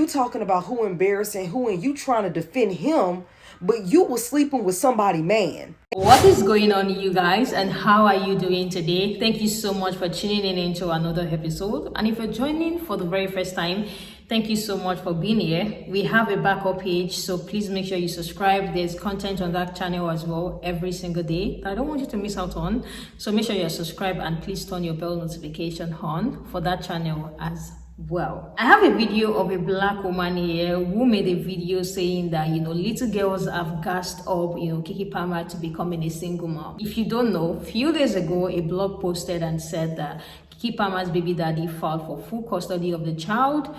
talking about who embarrassing who and you trying to defend him, but you was sleeping with somebody man. What is going on, you guys, and how are you doing today? Thank you so much for tuning in into another episode. And if you're joining for the very first time, thank you so much for being here. We have a backup page, so please make sure you subscribe. There's content on that channel as well every single day that I don't want you to miss out on. So make sure you're subscribed and please turn your bell notification on for that channel as well. I have a video of a black woman here who made a video saying that, little girls have gassed up, Kiki Palmer to becoming a single mom. If you don't know, a few days ago, a blog posted and said that Kiki Palmer's baby daddy filed for full custody of the child,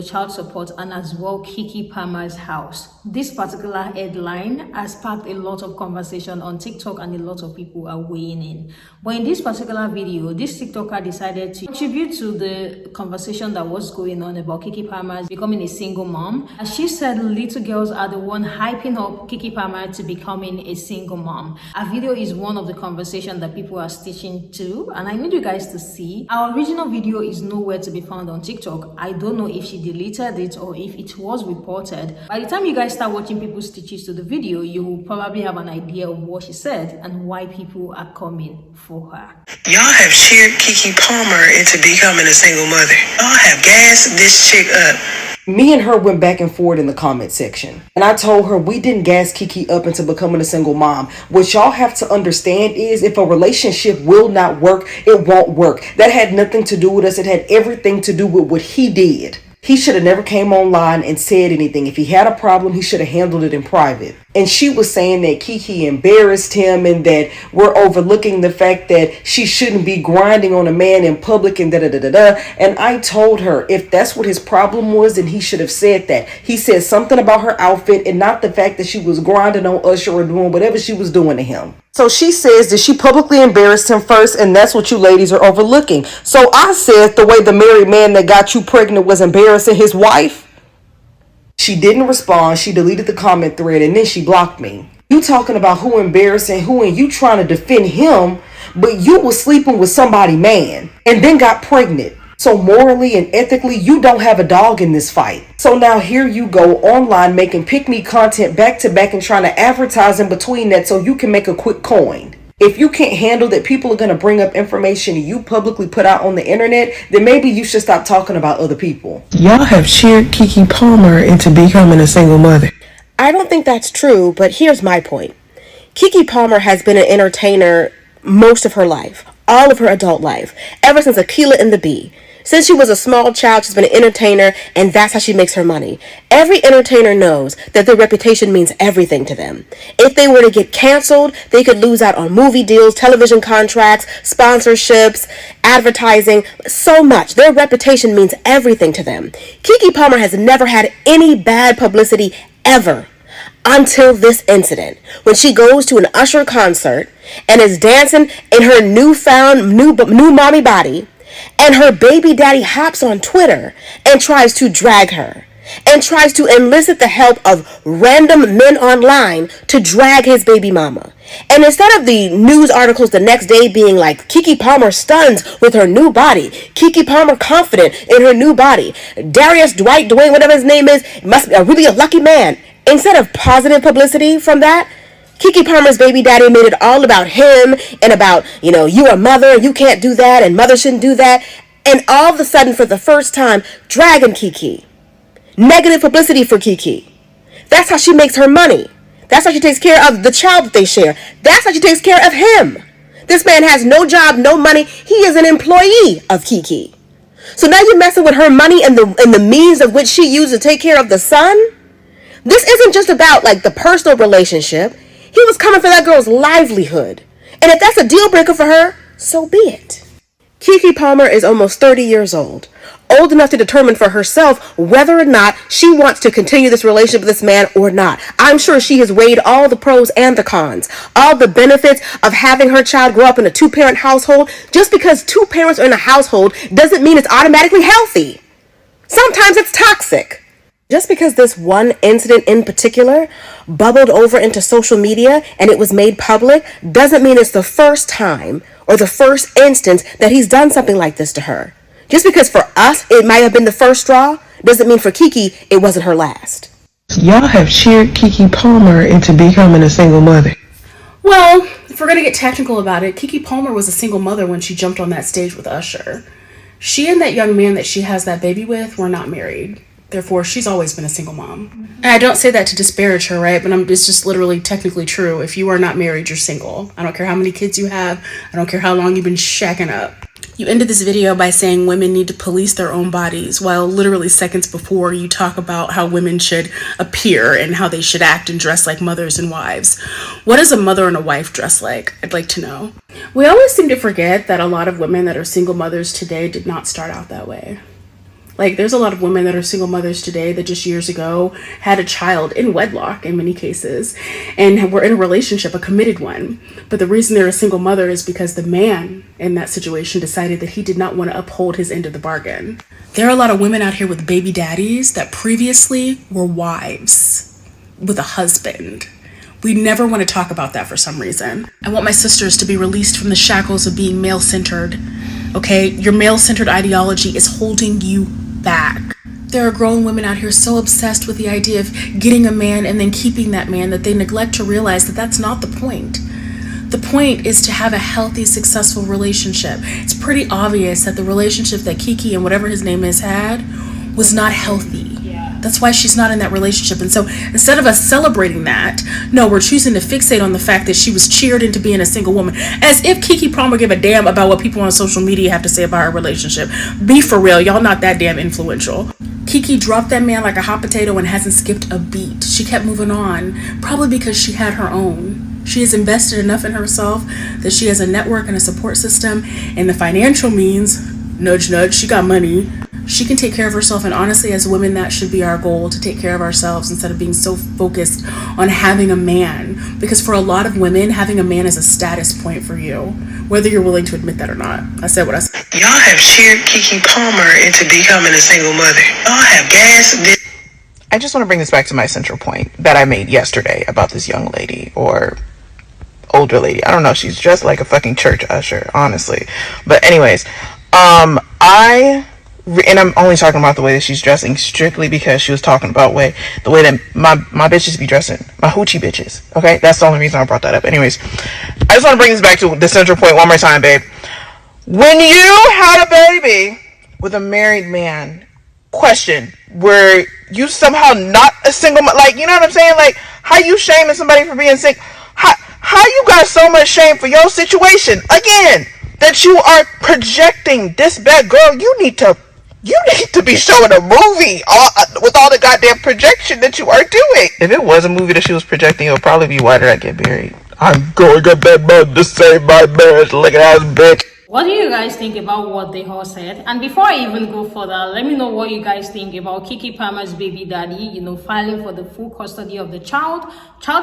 child support, and as well Kiki Palmer's house. This particular headline has sparked a lot of conversation on TikTok and a lot of people are weighing in. But in this particular video, this TikToker decided to contribute to the conversation that was going on about Kiki Palmer's becoming a single mom. As she said, little girls are the one hyping up Kiki Palmer to becoming a single mom. Our video is one of the conversation that people are stitching to, and I need you guys to see. Our original video is nowhere to be found on TikTok. I don't know if she deleted it or if it was reported. By the time you guys start watching people's stitches to the video, you will probably have an idea of what she said and why people are coming for her. Y'all have cheered Kiki Palmer into becoming a single mother. Y'all have gassed this chick up. Me and her went back and forth in the comment section. And I told her we didn't gas Kiki up into becoming a single mom. What y'all have to understand is if a relationship will not work, it won't work. That had nothing to do with us. It had everything to do with what he did. He should have never came online and said anything. If he had a problem, he should have handled it in private. And she was saying that Kiki embarrassed him and that we're overlooking the fact that she shouldn't be grinding on a man in public and da-da-da-da-da. And I told her if that's what his problem was, then he should have said that. He said something about her outfit and not the fact that she was grinding on Usher or doing whatever she was doing to him. So she says that she publicly embarrassed him first, and that's what you ladies are overlooking. So I said the way the married man that got you pregnant was embarrassing his wife. She didn't respond. She deleted the comment thread and then she blocked me. You talking about who embarrassing who and you trying to defend him, but you was sleeping with somebody man and then got pregnant. So morally and ethically, you don't have a dog in this fight. So now here you go online making pick-me content back to back and trying to advertise in between that so you can make a quick coin. If you can't handle that people are going to bring up information you publicly put out on the internet, then maybe you should stop talking about other people. Y'all have cheered Kiki Palmer into becoming a single mother. I don't think that's true, but here's my point. Kiki Palmer has been an entertainer most of her life, all of her adult life, ever since Akilah and the Bee. Since she was a small child, she's been an entertainer, and that's how she makes her money. Every entertainer knows that their reputation means everything to them. If they were to get canceled, they could lose out on movie deals, television contracts, sponsorships, advertising, so much. Their reputation means everything to them. Kiki Palmer has never had any bad publicity ever until this incident, when she goes to an Usher concert and is dancing in her new mommy body. And her baby daddy hops on Twitter and tries to drag her and tries to enlist the help of random men online to drag his baby mama. And instead of the news articles the next day being like, Kiki Palmer stuns with her new body, Kiki Palmer confident in her new body, Dwayne, whatever his name is, must be really a lucky man. Instead of positive publicity from that, Kiki Palmer's baby daddy made it all about him and about, you're a mother and you can't do that and mother shouldn't do that. And all of a sudden, for the first time, dragging Kiki. Negative publicity for Kiki. That's how she makes her money. That's how she takes care of the child that they share. That's how she takes care of him. This man has no job, no money. He is an employee of Kiki. So now you're messing with her money and the means of which she used to take care of the son? This isn't just about the personal relationship. He was coming for that girl's livelihood. And if that's a deal breaker for her, so be it. Kiki Palmer is almost 30 years old enough to determine for herself whether or not she wants to continue this relationship with this man or not. I'm sure she has weighed all the pros and the cons, all the benefits of having her child grow up in a two-parent household. Just because two parents are in a household doesn't mean it's automatically healthy. Sometimes it's toxic. Just because this one incident in particular bubbled over into social media and it was made public doesn't mean it's the first time or the first instance that he's done something like this to her. Just because for us it might have been the first straw doesn't mean for Kiki it wasn't her last. Y'all have cheered Keke Palmer into becoming a single mother. Well, if we're going to get technical about it, Keke Palmer was a single mother when she jumped on that stage with Usher. She and that young man that she has that baby with were not married. Therefore, she's always been a single mom. And I don't say that to disparage her, right? But it's just literally technically true. If you are not married, you're single. I don't care how many kids you have. I don't care how long you've been shacking up. You ended this video by saying women need to police their own bodies, while literally seconds before you talk about how women should appear and how they should act and dress like mothers and wives. What does a mother and a wife dress like? I'd like to know. We always seem to forget that a lot of women that are single mothers today did not start out that way. Like, there's a lot of women that are single mothers today that just years ago had a child in wedlock in many cases and were in a relationship, a committed one. But the reason they're a single mother is because the man in that situation decided that he did not want to uphold his end of the bargain. There are a lot of women out here with baby daddies that previously were wives with a husband. We never want to talk about that for some reason. I want my sisters to be released from the shackles of being male-centered. Okay, your male-centered ideology is holding you back. There are grown women out here so obsessed with the idea of getting a man and then keeping that man that they neglect to realize that that's not the point. The point is to have a healthy, successful relationship. It's pretty obvious that the relationship that Kiki and whatever his name is had was not healthy. That's why she's not in that relationship. And so instead of us celebrating that, no, we're choosing to fixate on the fact that she was cheered into being a single woman. As if Keke Palmer gave a damn about what people on social media have to say about her relationship. Be for real, y'all not that damn influential. Kiki dropped that man like a hot potato and hasn't skipped a beat. She kept moving on, probably because she had her own. She has invested enough in herself that she has a network and a support system and the financial means, nudge nudge, she got money. She can take care of herself, and honestly, as women, that should be our goal, to take care of ourselves instead of being so focused on having a man. Because for a lot of women, having a man is a status point for you, whether you're willing to admit that or not. I said what I said. Y'all have cheered Keke Palmer into becoming a single mother. Y'all have gassed this. I just want to bring this back to my central point that I made yesterday about this young lady or older lady. I don't know. She's dressed like a fucking church usher, honestly. But anyways, and I'm only talking about the way that she's dressing strictly because she was talking about the way that my bitches be dressing, my hoochie bitches. Okay, that's the only reason I brought that up. Anyways, I just want to bring this back to the central point one more time, babe. When you had a baby with a married man, question: were you somehow not a single? Like, you know what I'm saying? Like, how you shaming somebody for being sick? How you got so much shame for your situation again that you are projecting this bad girl? You need to be showing a movie with all the goddamn projection that you are doing. If it was a movie that she was projecting, it would probably be Why Did I Get Married? I'm going to that man to save my marriage, looking ass bitch. What do you guys think about what they all said? And before I even go further, let me know what you guys think about Keke Palmer's baby daddy, filing for the full custody of the child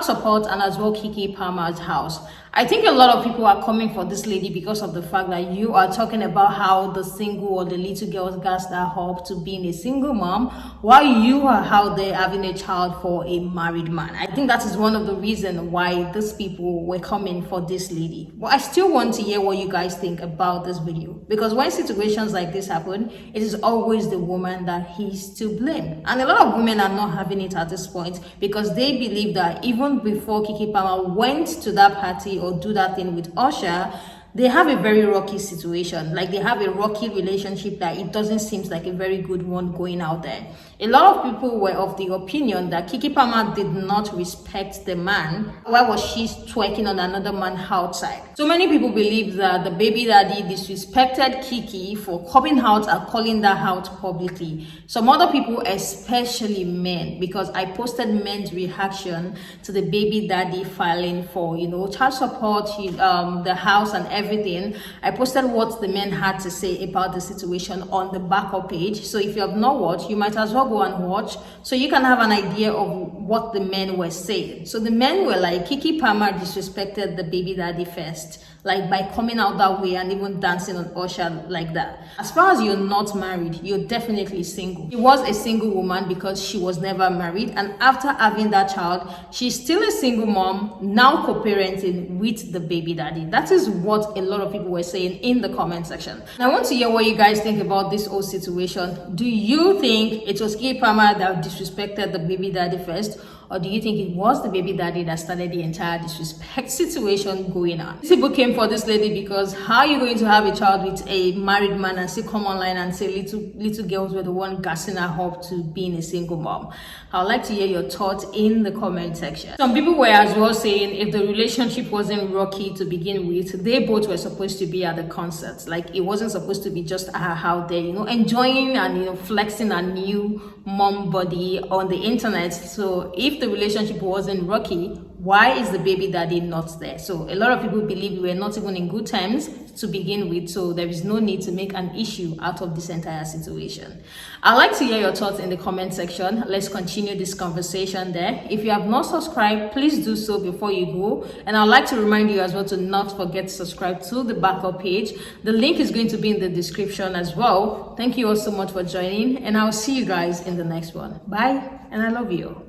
support, and as well Keke Palmer's house. I think a lot of people are coming for this lady because of the fact that you are talking about how the single or the little girls gas that hope to being a single mom, while you are out there having a child for a married man. I think that is one of the reasons why these people were coming for this lady. But I still want to hear what you guys think about this video, because when situations like this happen, it is always the woman that is to blame. And a lot of women are not having it at this point because they believe that even before Keke Palmer went to that party or do that thing with Usher, they have a very rocky situation. Like, they have a rocky relationship that it doesn't seem like a very good one going out there. A lot of people were of the opinion that Keke Palmer did not respect the man. Why was she twerking on another man outside? So many people believe that the baby daddy disrespected Keke for coming out and calling that out publicly. Some other people, especially men, because I posted men's reaction to the baby daddy filing for, child support, the house and everything. I posted what the men had to say about the situation on the backup page. So if you have not watched, you might as well go and watch so you can have an idea of what the men were saying. So the men were like, Keke Palmer disrespected the baby daddy first, like by coming out that way and even dancing on Usher like that. As far as you're not married, you're definitely single. She was a single woman because she was never married, and after having that child, she's still a single mom, now co-parenting with the baby daddy. That is what a lot of people were saying in the comment section. And I want to hear what you guys think about this whole situation. Do you think it was Keke Palmer that disrespected the baby daddy first? Or do you think it was the baby daddy that started the entire disrespect situation going on? These people came for this lady because how are you going to have a child with a married man and still come online and say little girls were the one gassing her up to being a single mom? I'd like to hear your thoughts in the comment section. Some people were as well saying if the relationship wasn't rocky to begin with, they both were supposed to be at the concerts. Like it wasn't supposed to be just her out there, enjoying and flexing a new mom body on the internet. So if the relationship wasn't rocky, why is the baby daddy not there? So a lot of people believe we were not even in good terms to begin with, so there is no need to make an issue out of this entire situation. I'd like to hear your thoughts in the comment section. Let's continue this conversation there. If you have not subscribed, please do so before you go, and I'd like to remind you as well to not forget to subscribe to the backup page. The link is going to be in the description as well. Thank you all so much for joining, and I'll see you guys in the next one. Bye, and I love you.